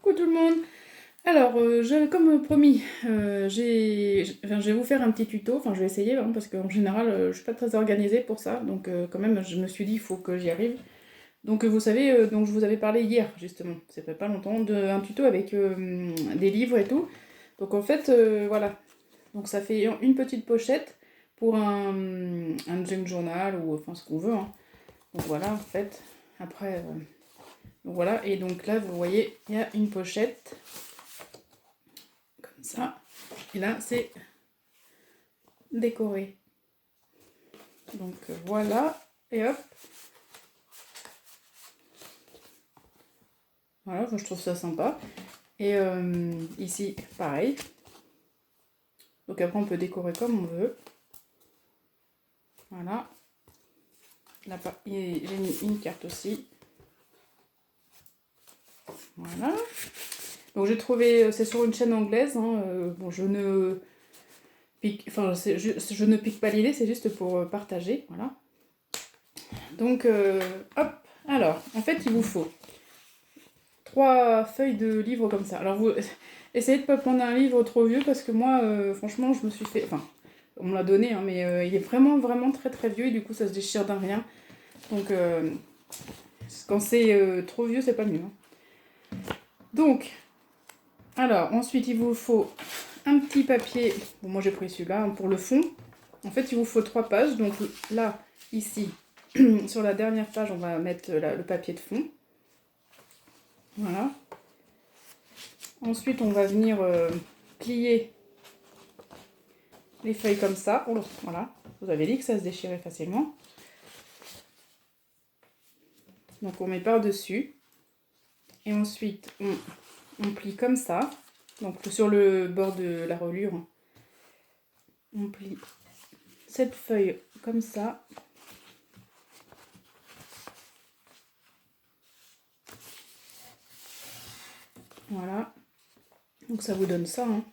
Coucou tout le monde. Alors, comme promis, je vais vous faire un petit tuto. Enfin, je vais essayer hein, parce qu'en général, je suis pas très organisée pour ça. Donc, quand même, je me suis dit, il faut que j'y arrive. Donc, vous savez, donc je vous avais parlé hier, justement, ça fait pas longtemps, d'un tuto avec des livres et tout. Donc, en fait, voilà. Donc, ça fait une petite pochette pour un junk journal ou enfin ce qu'on veut. Hein. Donc, voilà, en fait. Après, donc voilà. Et donc là, vous voyez, il y a une pochette. Comme ça. Et là, c'est décoré. Donc voilà. Et hop. Voilà, je trouve ça sympa. Et ici, pareil. Donc après, on peut décorer comme on veut. Voilà. Là, j'ai mis une carte aussi. Voilà. Donc j'ai trouvé, c'est sur une chaîne anglaise. Hein, bon, je ne pique pas l'idée, c'est juste pour partager. Voilà. Donc, hop. Alors, en fait, il vous faut 3 feuilles de livres comme ça. Alors, vous essayez de pas prendre un livre trop vieux parce que moi, franchement, je me suis fait. Enfin, on me l'a donné, hein, mais il est vraiment, vraiment très, très vieux et du coup, ça se déchire d'un rien. Donc, quand c'est trop vieux, c'est pas mieux. Hein. Donc, alors, ensuite, il vous faut un petit papier. Bon, moi, j'ai pris celui-là hein, pour le fond. En fait, il vous faut 3 pages. Donc, là, ici, sur la dernière page, on va mettre le papier de fond. Voilà. Ensuite, on va venir plier les feuilles comme ça. Oh, voilà. Vous avez dit que ça se déchirait facilement. Donc, on met par-dessus. Et ensuite, on plie comme ça. Donc, sur le bord de la reliure, on plie cette feuille comme ça. Voilà. Donc, ça vous donne ça. Hein.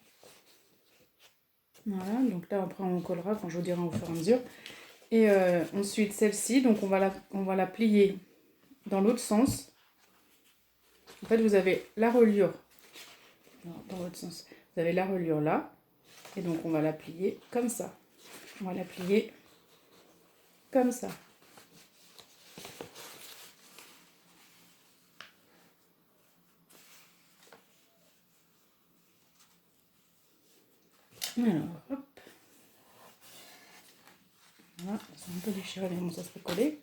Voilà. Donc là, après, on collera quand je vous dirai au fur et à mesure. Et ensuite, celle-ci, donc on va la plier dans l'autre sens. En fait, vous avez la reliure. Dans l'autre sens. Vous avez la reliure là. Et donc, on va la plier comme ça. On va la plier comme ça. Alors, hop. Voilà, c'est un peu déchiré, mais bon, ça serait collé.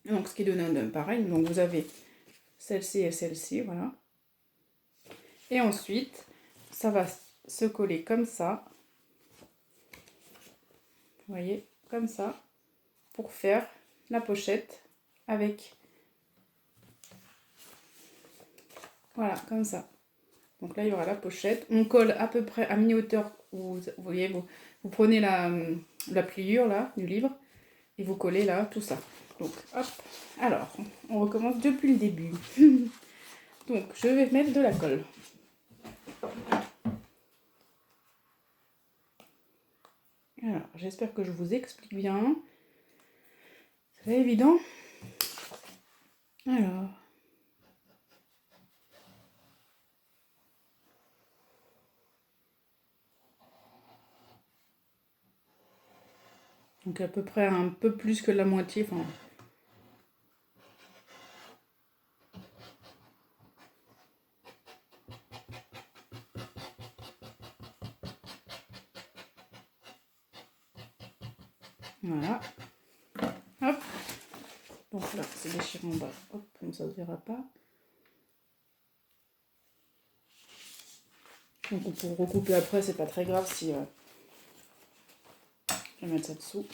Donc, ce qui donne pareil. Donc, vous avez celle-ci et celle-ci, voilà. Et ensuite, ça va se coller comme ça. Vous voyez, comme ça, pour faire la pochette avec... Voilà, comme ça. Donc là, il y aura la pochette. On colle à peu près à mi-hauteur. Vous voyez, vous prenez la pliure là, du livre et vous collez là, tout ça. Donc, hop. Alors, on recommence depuis le début. Donc, je vais mettre de la colle. Alors, j'espère que je vous explique bien. C'est évident. Alors... Donc à peu près un peu plus que la moitié. Enfin, voilà. Hop. Donc là, c'est déchiré en bas. Hop, comme ça ne se verra pas. Donc on peut recouper après, c'est pas très grave si... Je vais mettre ça dessous.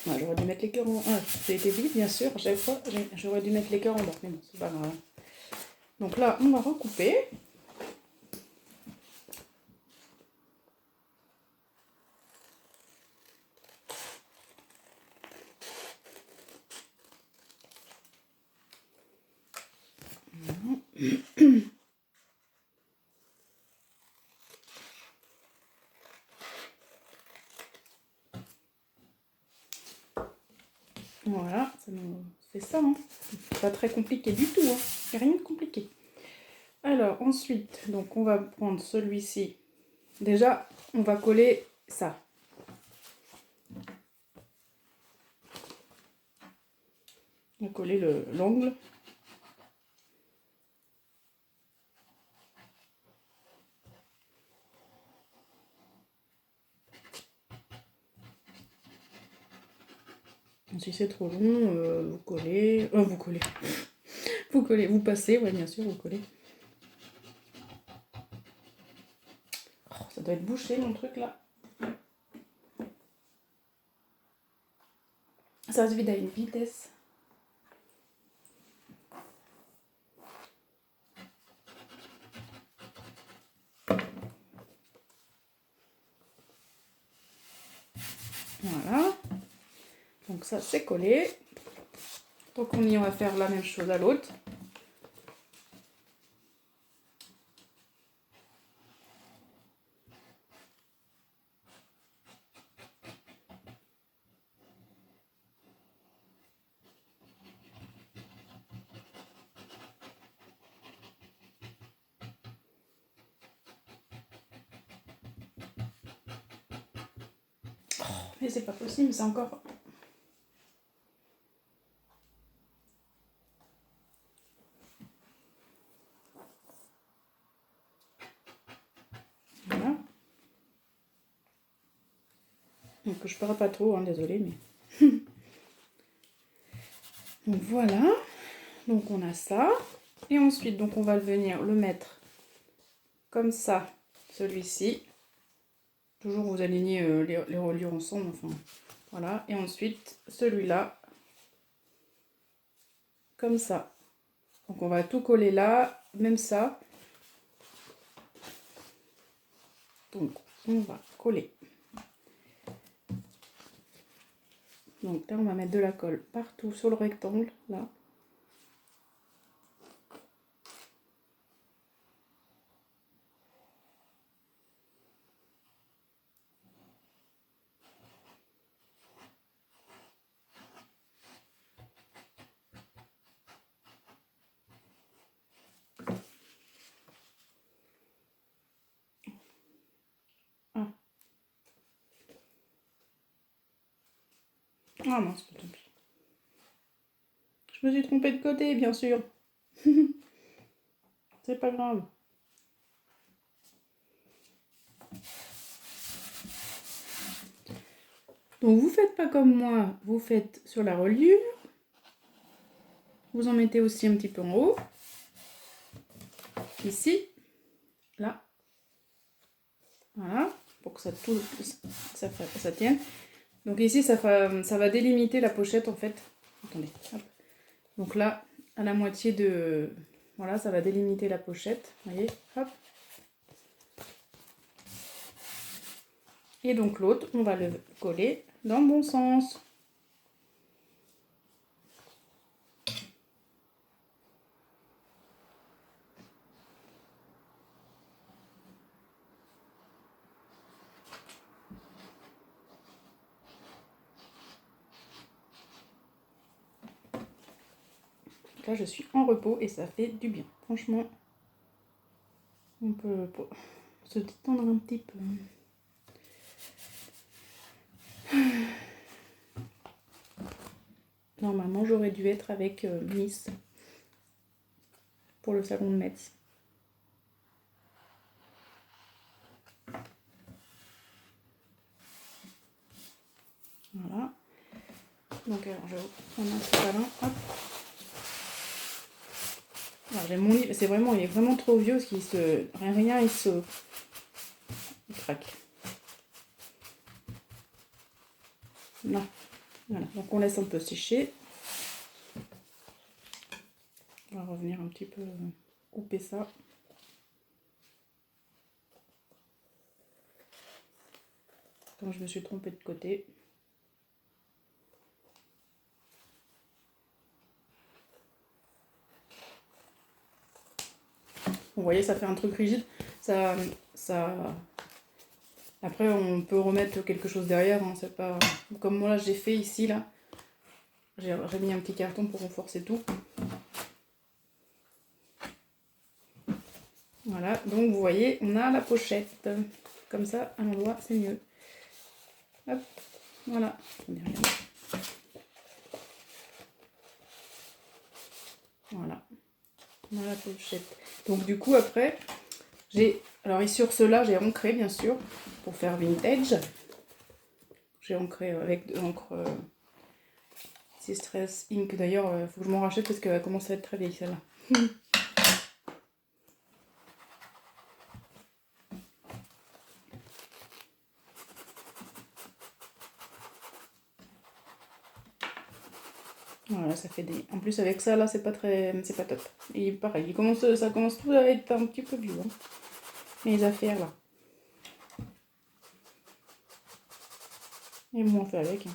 Ouais, j'aurais dû mettre les cœurs en... Ah, ça a été vite, bien sûr. À chaque fois, j'aurais dû mettre les cœurs en bas. Mais bon, c'est pas grave. Donc là, on va recouper. Voilà, ça nous C'est ça, hein. C'est pas très compliqué du tout, hein. Il n'y a rien de compliqué. Alors, ensuite, donc on va prendre celui-ci. Déjà, on va coller ça. On va coller l'angle. Si c'est trop long, vous collez. Vous collez. Vous collez, vous passez, ouais, bien sûr, vous collez. Oh, ça doit être bouché, mon truc, là. Ça se vide à une vitesse. Voilà. Donc ça, c'est collé. Donc on va faire la même chose à l'autre. Oh, mais c'est pas possible, c'est encore... Voilà. Donc je parle pas trop, hein, désolée, mais... Donc voilà. Donc on a ça. Et ensuite, donc on va venir le mettre comme ça, celui-ci. Toujours vous alignez les reliures ensemble, enfin... Voilà. Et ensuite, celui-là. Comme ça. Donc on va tout coller là, même ça. Donc on va coller. Donc là on va mettre de la colle partout sur le rectangle, là. Ah, ah mince, tant pis. Je me suis trompée de côté, bien sûr. C'est pas grave. Donc vous faites pas comme moi, vous faites sur la reliure. Vous en mettez aussi un petit peu en haut. Ici. Là. Voilà. Pour que ça tienne. Donc ici, ça va délimiter la pochette en fait. Attendez. Hop. Donc là, à la moitié de... Voilà, ça va délimiter la pochette. Vous voyez, hop. Et donc l'autre, on va le coller dans le bon sens. Là, je suis en repos et ça fait du bien. Franchement, on peut se détendre un petit peu. Normalement, j'aurais dû être avec Miss pour le salon de Metz. Voilà. Donc, alors, je vais prendre un pantalon. Hop. J'ai mon livre. C'est vraiment, il est vraiment trop vieux parce qu'il se... Rien, il craque. Là. Voilà. Donc, on laisse un peu sécher. On va revenir un petit peu couper ça. Quand je me suis trompée de côté. Vous voyez, ça fait un truc rigide. Ça... Après, on peut remettre quelque chose derrière. Hein, c'est pas... Comme moi, là, j'ai fait ici, là. j'ai mis un petit carton pour renforcer tout. Voilà, donc vous voyez, on a la pochette. Comme ça, à l'endroit, c'est mieux. Hop, voilà. Voilà, on a la pochette. Donc du coup, après, alors ici sur ceux-là, j'ai ancré, bien sûr, pour faire vintage. J'ai ancré avec de l'encre Stress Ink. D'ailleurs, il faut que je m'en rachète parce qu'elle commence à être très vieille, celle-là. Voilà, ça fait des... En plus, avec ça, là, c'est pas top. Et pareil, ça commence tout à être un petit peu vieux. Hein. Les affaires, là. Et moi, on fait avec. Hein.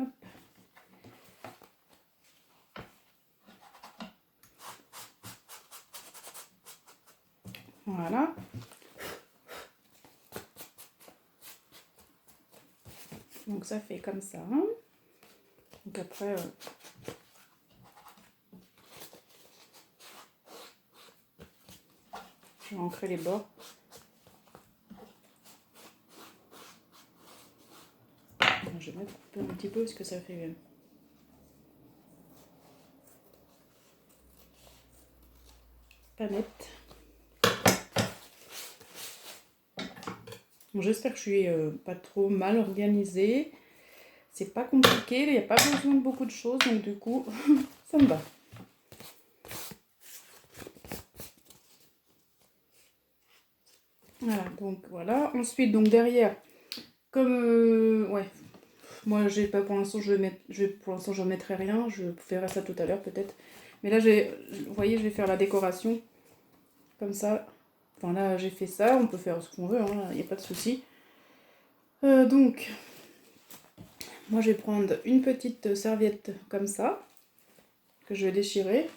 Hop. Voilà. Donc, ça fait comme ça. Hein. Donc, après... je vais ancrer les bords. Je vais mettre un petit peu parce que ça fait... pas net. Bon, j'espère que je suis pas trop mal organisée. C'est pas compliqué, il n'y a pas besoin de beaucoup de choses, donc du coup, ça me va. Voilà, donc voilà. Ensuite, donc derrière, comme ouais, moi j'ai pas pour l'instant, pour l'instant je mettrai rien, je ferai ça tout à l'heure peut-être. Mais là, vous voyez, je vais faire la décoration comme ça. Enfin là, j'ai fait ça, on peut faire ce qu'on veut, il n'y a pas de souci. Donc, moi je vais prendre une petite serviette comme ça, que je vais déchirer.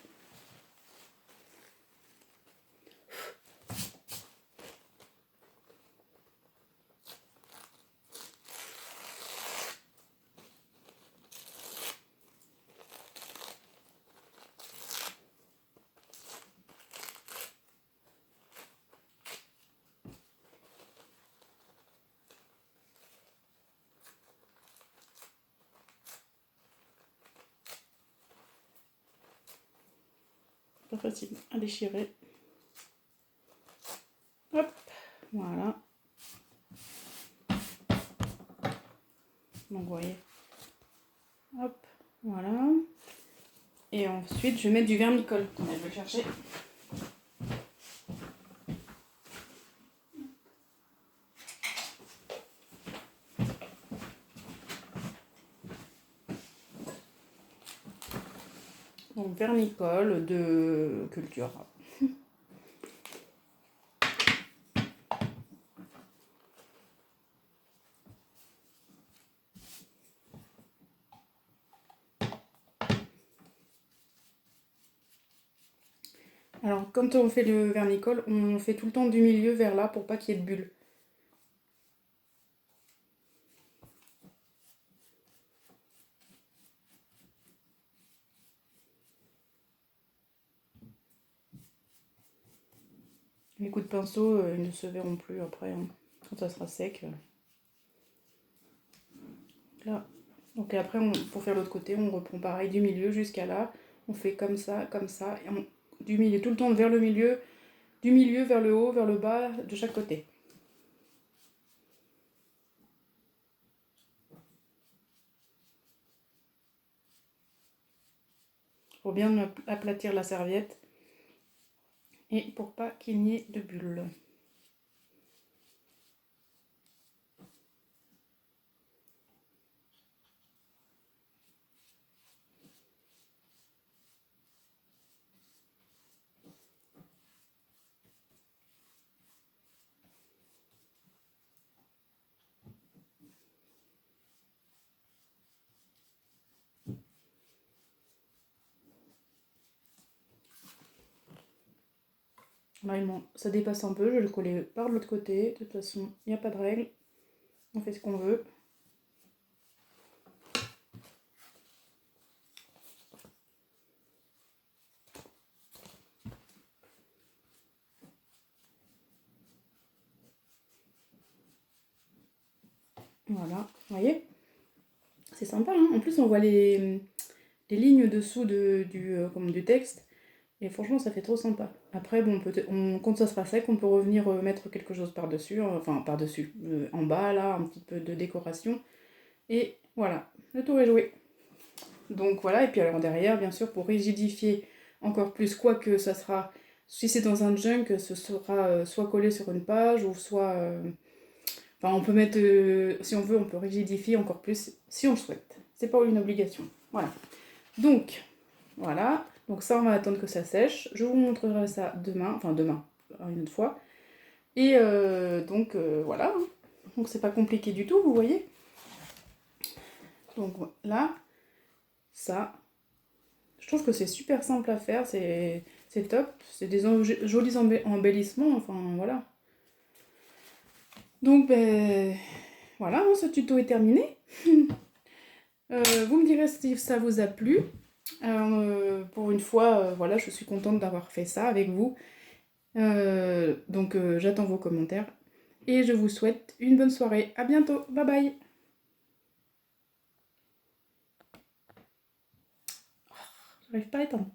Pas facile à déchirer. Hop, voilà. Donc vous voyez. Hop, voilà. Et ensuite, je vais mettre du vernicole. Attendez, je vais le chercher. Donc vernicole de Cultura. Alors, quand on fait le vernicole, on fait tout le temps du milieu vers là pour pas qu'il y ait de bulles. Les coups de pinceau, ils ne se verront plus après, hein, quand ça sera sec. Là. Donc après, pour faire l'autre côté, on reprend pareil du milieu jusqu'à là. On fait comme ça, et du milieu, tout le temps vers le milieu, du milieu vers le haut, vers le bas, de chaque côté. Pour bien aplatir la serviette et pour pas qu'il n'y ait de bulles. Là, ça dépasse un peu, je vais le coller par l'autre côté. De toute façon, il n'y a pas de règle. on fait ce qu'on veut. Voilà, vous voyez? C'est sympa, hein. En plus, on voit les lignes dessous du texte. Et franchement, ça fait trop sympa. Après, bon, quand ça sera sec, on peut revenir mettre quelque chose par-dessus. Enfin, par-dessus. En bas, là, un petit peu de décoration. Et voilà, le tour est joué. Donc voilà, et puis alors derrière, bien sûr, pour rigidifier encore plus, quoique ça sera... Si c'est dans un junk, ce sera soit collé sur une page, ou soit... Enfin, on peut mettre... si on veut, on peut rigidifier encore plus, si on le souhaite. C'est pas une obligation. Voilà. Donc, voilà. Donc ça, on va attendre que ça sèche. Je vous montrerai ça demain. Enfin, demain, une autre fois. Et voilà. Donc c'est pas compliqué du tout, vous voyez. Donc là, ça... Je trouve que c'est super simple à faire, c'est top. C'est des jolis embellissements, enfin voilà. Donc ben voilà, ce tuto est terminé. Vous me direz si ça vous a plu. Pour une fois, voilà, je suis contente d'avoir fait ça avec vous. Donc j'attends vos commentaires. Et je vous souhaite une bonne soirée. À bientôt. Bye bye. J'arrive pas à éteindre.